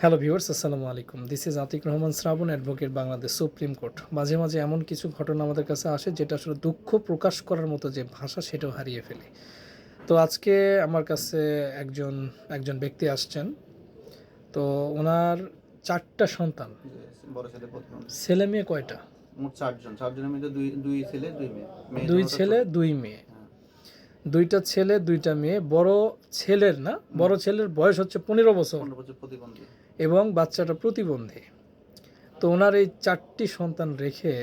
Hello viewers, আসসালামু আলাইকুম। This is Atiq Rahman Shrabon, advocate, Bangladesh supreme court. মাঝে মাঝে এমন কিছু ঘটনা আমাদের কাছে আসে যেটা আসলে দুঃখ প্রকাশ করার মতো যে ভাষা সেটাও হারিয়ে ফেলি। তো আজকে আমার কাছে একজন একজন ব্যক্তি আসছেন। তো ওনার ৪টা সন্তান। বড় ছেলে প্রথম। ছেলে মেয়ে কয়টা? মোট ৪ জন। ৪ জনের মধ্যে দুই ছেলে ২ মেয়ে। মেয়ে ২ জন্মটা ছেলে ছোট। ২ মেয়ে। হ্যাঁ। ২টা ছেলে ২টা মেয়ে। বড় ছেলের না, বড় ছেলের বয়স হচ্ছে ১৫ বছর ১৫ বছর প্রতিবন্ধী। এবং বাচ্চাটা প্রতিবন্ধী। তো ওনার এই ৪টি সন্তান রেখে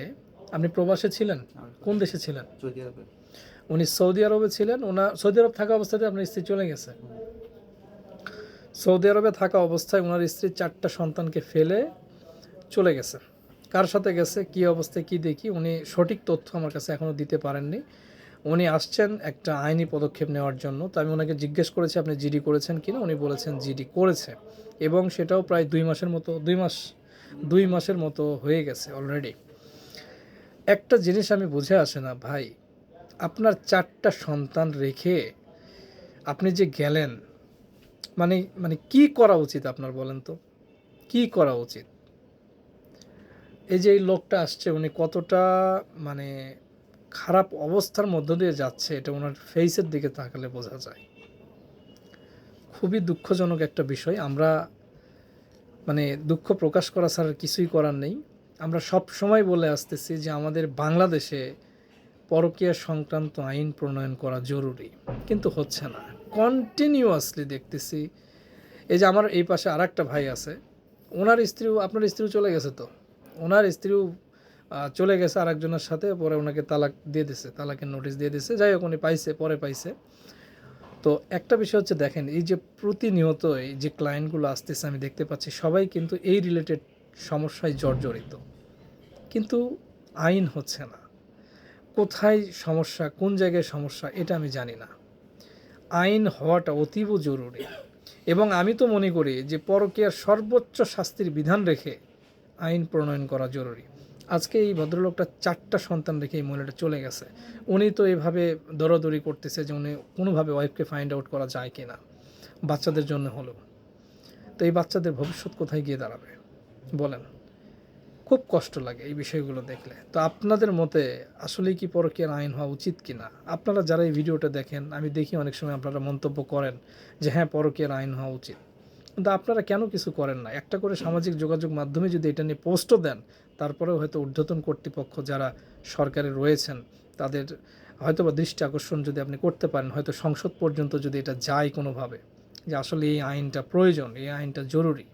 আপনি প্রবাসে ছিলেন? কোন দেশে ছিলেন? সৌদি আরবে। উনি সৌদি আরবে ছিলেন। সৌদি আরব থাকা অবস্থাতে আপনার স্ত্রী চলে গেছে। সৌদি আরবে থাকা অবস্থায় ওনার স্ত্রী ৪টা সন্তানকে ফেলে চলে গেছে। কার সাথে গেছে, কী অবস্থায়, কী দেখি উনি সঠিক তথ্য আমার কাছে এখনও দিতে পারেননি। উনি আসছেন একটা আইনি পদক্ষেপ নেওয়ার জন্য। তো আমি ওনাকে জিজ্ঞেস করেছি আপনি জিডি করেছেন কিনা। উনি বলেছেন জিডি করেছে এবং সেটাও প্রায় ২ মাসের মতো হয়ে গেছে অলরেডি। একটা জিনিস আমি বুঝে আসে না ভাই, আপনার ৪টা সন্তান রেখে আপনি যে গেলেন, মানে মানে কি করা উচিত আপনার বলেন তো? কি করা উচিত? এই যে এই লোকটা আসছে উনি কতটা মানে খারাপ অবস্থার মধ্য দিয়ে যাচ্ছে এটা ওনার ফেসের দিকে তাকালে বোঝা যায়। খুবই দুঃখজনক একটা বিষয়। আমরা মানে দুঃখ প্রকাশ করা ছাড়া কিছুই করার নেই। আমরা সব সময় বলে আসতেছি যে আমাদের বাংলাদেশে পরকীয়া সংক্রান্ত আইন প্রণয়ন করা জরুরি, কিন্তু হচ্ছে না। কন্টিনিউয়াসলি দেখতেছি। এই যে আমার এই পাশে আরেকটা ভাই আছে, ওনার স্ত্রীও, আপনার স্ত্রীও চলে গেছে। তো ওনার স্ত্রীও চলে গেছে আরেকজনের সাথে, পরে ওনাকে তালাক দিয়ে দিছে, তালাকের নোটিশ দিয়ে দিছে। যাই হোক, উনি পাইছে, পরে পাইছে। তো একটা বিষয় হচ্ছে দেখেন, এই যে প্রতিনিয়ত এই যে ক্লায়েন্টগুলো আসতেছে আমি দেখতে পাচ্ছি সবাই কিন্তু এই রিলেটেড সমস্যায় জর্জরিত, কিন্তু আইন হচ্ছে না। কোথায় সমস্যা, কোন জায়গায় সমস্যা এটা আমি জানি না। আইন হওয়াটা অতীব জরুরি এবং আমি তো মনে করি যে পরকীয়ার সর্বোচ্চ শাস্তির বিধান রেখে আইন প্রণয়ন করা জরুরি। আজকে এই ভদ্রলোকটা ৪টা সন্তান রেখে এই মহিলাটা চলে গেছে। উনি তো এভাবে দৌড়াদৌড়ি করতেছে যে উনি কোনোভাবে ওয়াইফকে ফাইন্ড আউট করা যায় কি না, বাচ্চাদের জন্য হলেও। তো এই বাচ্চাদের ভবিষ্যৎ কোথায় গিয়ে দাঁড়াবে বলেন? খুব কষ্ট লাগে এই বিষয়গুলো দেখলে। তো আপনাদের মতে আসলেই কি পরকীয়ার আইন হওয়া উচিত কি না? আপনারা যারা এই ভিডিওটা দেখেন, আমি দেখি অনেক সময় আপনারা মন্তব্য করেন যে হ্যাঁ, পরকীয়ার আইন হওয়া উচিত। কিন্তু আপনারা কেন কিছু করেন না? একটা করে সামাজিক যোগাযোগ মাধ্যমে যদি এটা নিয়ে পোস্টও দেন, তারপরেও হয়তো ঊর্ধ্বতন কর্তৃপক্ষ যারা সরকারে রয়েছেন তাদের হয়তোবা দৃষ্টি আকর্ষণ যদি আপনি করতে পারেন, হয়তো সংসদ পর্যন্ত যদি এটা যায় কোনোভাবে, যে আসলে এই আইনটা প্রয়োজন, এই আইনটা জরুরি,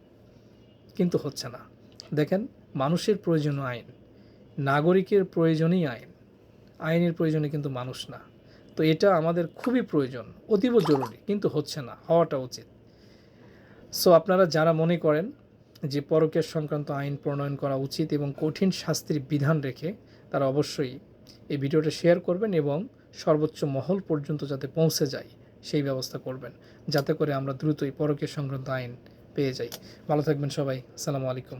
কিন্তু হচ্ছে না। দেখেন, মানুষের প্রয়োজনীয় আইন, নাগরিকের প্রয়োজনই আইন, আইনের প্রয়োজনে কিন্তু মানুষ না। তো এটা আমাদের খুবই প্রয়োজন, অতীব জরুরি, কিন্তু হচ্ছে না, হওয়াটা উচিত। সো আপনারা যারা মনে করেন যে পরকীয়া সংক্রান্ত আইন প্রণয়ন করা উচিত এবং কঠিন শাস্তির বিধান রেখে, তারা অবশ্যই এই ভিডিওটা শেয়ার করবেন এবং সর্বোচ্চ মহল পর্যন্ত যাতে পৌঁছে যায় সেই ব্যবস্থা করবেন, যাতে করে আমরা দ্রুতই পরকীয়া সংক্রান্ত আইন পেয়ে যাই। ভালো থাকবেন সবাই। আসসালামু আলাইকুম।